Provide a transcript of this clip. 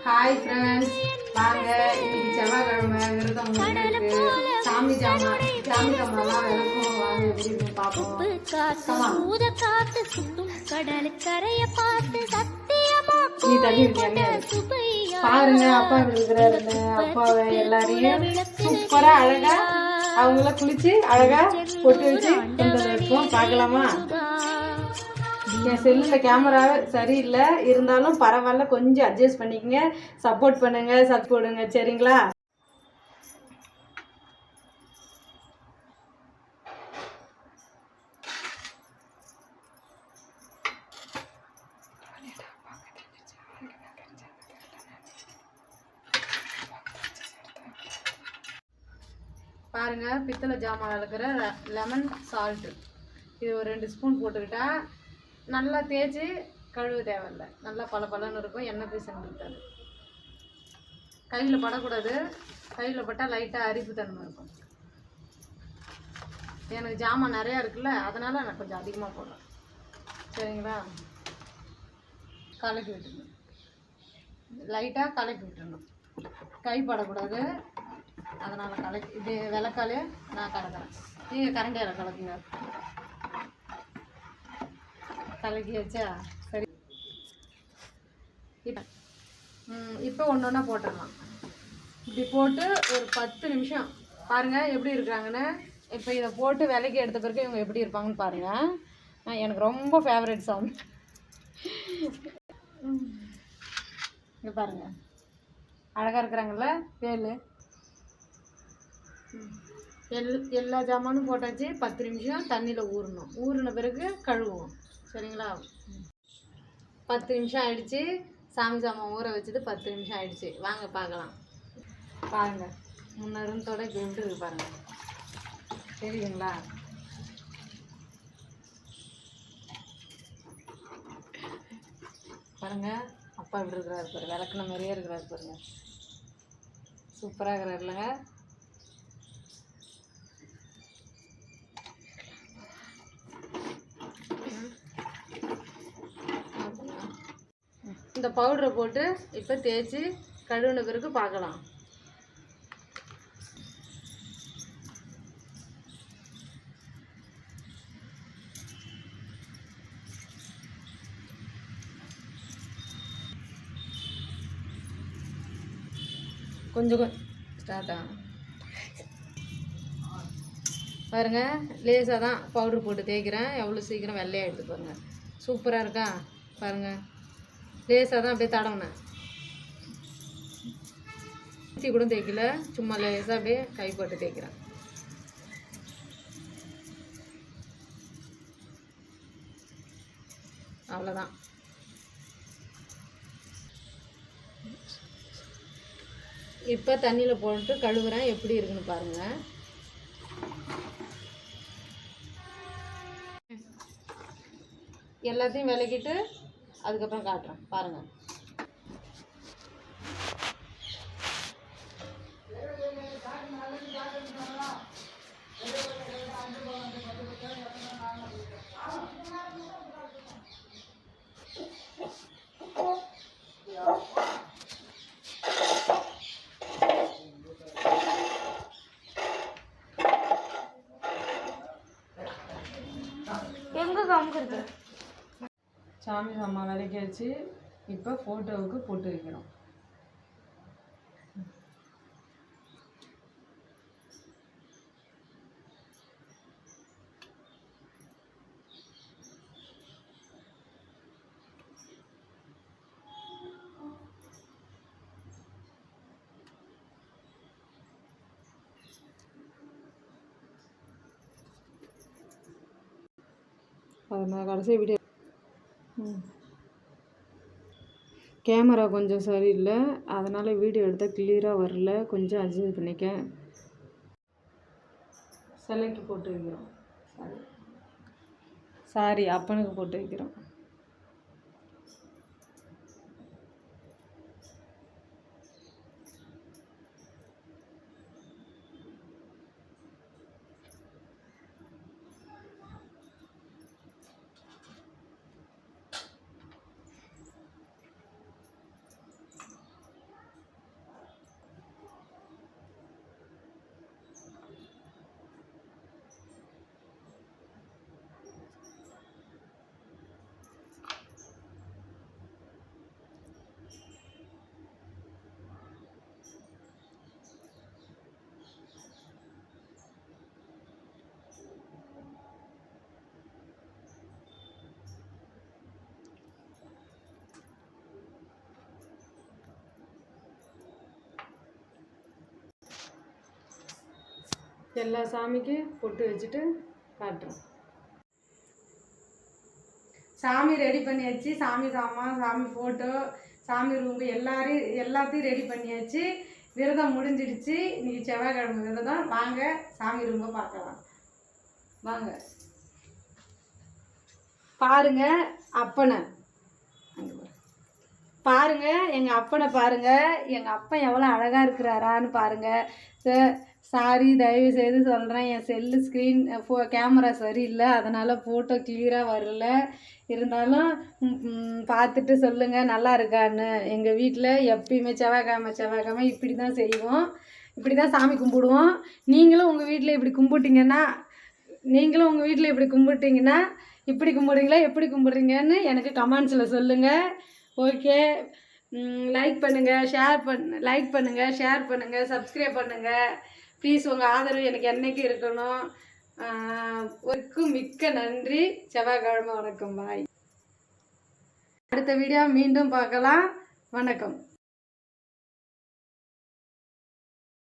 Hi friends, வாங்க இன்னைக்கு செவ்வாய்க்கிழமை விரதம் இருக்கு. சாமி ஜாமான்லாம் விளக்கும். வாங்க எப்படி இருக்கு பார்ப்போம். நீ தள்ளி பாருங்க, அப்பா இருக்கிறாருன்னு அப்பாவை எல்லாரையும் சூப்பரா அழகா அவங்கள குளிச்சு அழகா பொட்டு வச்சு கொண்டு இருக்கோம். பார்க்கலாமா? என் செல்லில் கேமரா சரியில்லை, இருந்தாலும் பரவாயில்ல, கொஞ்சம் அட்ஜஸ்ட் பண்ணிக்கங்க, சப்போர்ட் பண்ணுங்க, போடுங்க, சரிங்களா? பாருங்க, பித்தளை ஜாமான் விளக்குற லெமன் சால்ட்டு இது ஒரு 2 ஸ்பூன் போட்டுக்கிட்டா நல்லா தேய்ச்சி கழுவு தேவையில்லை, நல்லா பளபளன்னு இருக்கும், எண்ணெய் பீசன் இருக்காது. கையில் படக்கூடாது, கையில் பட்டால் லைட்டாக அரிப்பு தன்மை இருக்கும். எனக்கு ஜாமான் நிறையா இருக்குல்ல, அதனால் நான் கொஞ்சம் அதிகமாக போடுறேன், சரிங்களா? கலக்கி விட்டுடணும், லைட்டாக கலக்கி விட்டுடணும், கை படக்கூடாது, அதனால் கலக்கி இது விளக்காலே நான் கலக்கிறேன். நீங்கள் கரண்டியால் கலக்குங்க. கலக்கி வச்சா சரி. இப்போ ஒன்று ஒன்றா போட்டுடலாம். இப்படி போட்டு ஒரு 10 நிமிஷம் பாருங்கள் எப்படி இருக்கிறாங்கன்னு. இப்போ இதை போட்டு விலைக்கு எடுத்த பிறகு இவங்க எப்படி இருப்பாங்கன்னு பாருங்கள். எனக்கு ரொம்ப ஃபேவரட் சாங். இங்கே பாருங்கள், அழகாக இருக்கிறாங்கல்ல வேலு. எல்லா ஜாமானும் போட்டாச்சு. 10 நிமிஷம் தண்ணியில் ஊறணும். ஊறின பிறகு கழுவுவோம், சரிங்களா? 10 நிமிஷம் ஆயிடுச்சு. சாமி ஜாமான் ஊற வச்சது 10 நிமிஷம் ஆயிடுச்சு. வாங்க பார்க்கலாம். பாருங்கள், முன்னருந்தோட இப்போ எப்படி இருக்கு பாருங்கள், தெரியுதுங்களா? பாருங்கள், அப்பா இப்படி இருக்கிறாரு பாரு, விளக்குன மாதிரியே இருக்கிறாரு பாருங்க, சூப்பராக இருக்கிறார் இல்லைங்க? இந்த பவுடரை போட்டு இப்போ தேய்ச்சி கழுவுன பிறகு பார்க்கலாம். கொஞ்சம் ஸ்டார்ட் ஆகும் பாருங்க. லேசாக தான் பவுட்ரு போட்டு தேய்க்கிறேன், எவ்வளோ சீக்கிரம் வெள்ளையாகிடுது பாருங்கள், சூப்பராக இருக்கா பாருங்கள். லேசாக தான் அப்படியே தடவுனேன், ஊற்றி கூட தேய்க்கல, சும்மா லேசாக அப்படியே கை போட்டு தேய்க்கிறேன். அவ்வளோதான். இப்போ தண்ணியில் போட்டு கழுவுறேன், எப்படி இருக்குன்னு பாருங்கள். எல்லாத்தையும் விளக்கிட்டு அதுக்கப்புறம் காட்டுறேன் பாருங்கள். எங்கே காமிக்கிறது? சாமி சாமான் விலைக்கு வச்சு இப்போ ஃபோட்டோவுக்கு போட்டு வைக்கிறோம். நான் கடைசி வீடியோ கேமரா கொஞ்சம் சரியில்லை, அதனால் வீடியோ எடுத்தால் கிளியராக வரல, கொஞ்சம் அட்ஜஸ்ட் பண்ணிக்க. சிலைக்கு போட்டு வைக்கிறோம், சாரி அப்பனுக்கு போட்டு வைக்கிறோம். எல்லா சாமிக்கும் பொட்டு வச்சுட்டு காட்டுறோம். சாமி ரெடி பண்ணியாச்சு. சாமி சாமான், சாமி ஃபோட்டோ, சாமி ரூம்பு எல்லாத்தையும் ரெடி பண்ணியாச்சு. விரதம் முடிஞ்சிடுச்சு. இன்றைக்கி செவ்வாய்க்கிழமை விரதம். வாங்க சாமி ரூம்பை பார்க்கலாம். வாங்க பாருங்க அப்பனை. பாருங்க எங்கள் அப்பனை பாருங்க. எங்கள் அப்பன் எவ்வளோ அழகாக இருக்கிறாரான்னு பாருங்க. சாரி தயவு செய்து சொல்கிறேன், என் செல்லு ஸ்க்ரீன் கேமரா சரியில்லை, அதனால் ஃபோட்டோ கிளியராக வரல. இருந்தாலும் பார்த்துட்டு சொல்லுங்கள் நல்லா இருக்கான்னு. எங்கள் வீட்டில் எப்பயுமே செவ்வாய்க்கிழமை இப்படி தான் செய்வோம், இப்படி தான் சாமி கும்பிடுவோம். நீங்களும் உங்கள் வீட்டில் இப்படி கும்பிட்டிங்கன்னா இப்படி கும்பிடுறீங்களா, எப்படி கும்பிட்றீங்கன்னு எனக்கு கமெண்ட்ஸில் சொல்லுங்கள். ஓகே, லைக் பண்ணுங்கள், ஷேர் பண்ணுங்கள், சப்ஸ்கிரைப் பண்ணுங்கள். ப்ளீஸ் உங்கள் ஆதரவு எனக்கு என்றைக்கும் இருக்கணும். மிக்க நன்றி. செவ்வாய்க்கிழமை வணக்கம். பாய். அடுத்த வீடியோ மீண்டும் பார்க்கலாம். வணக்கம்.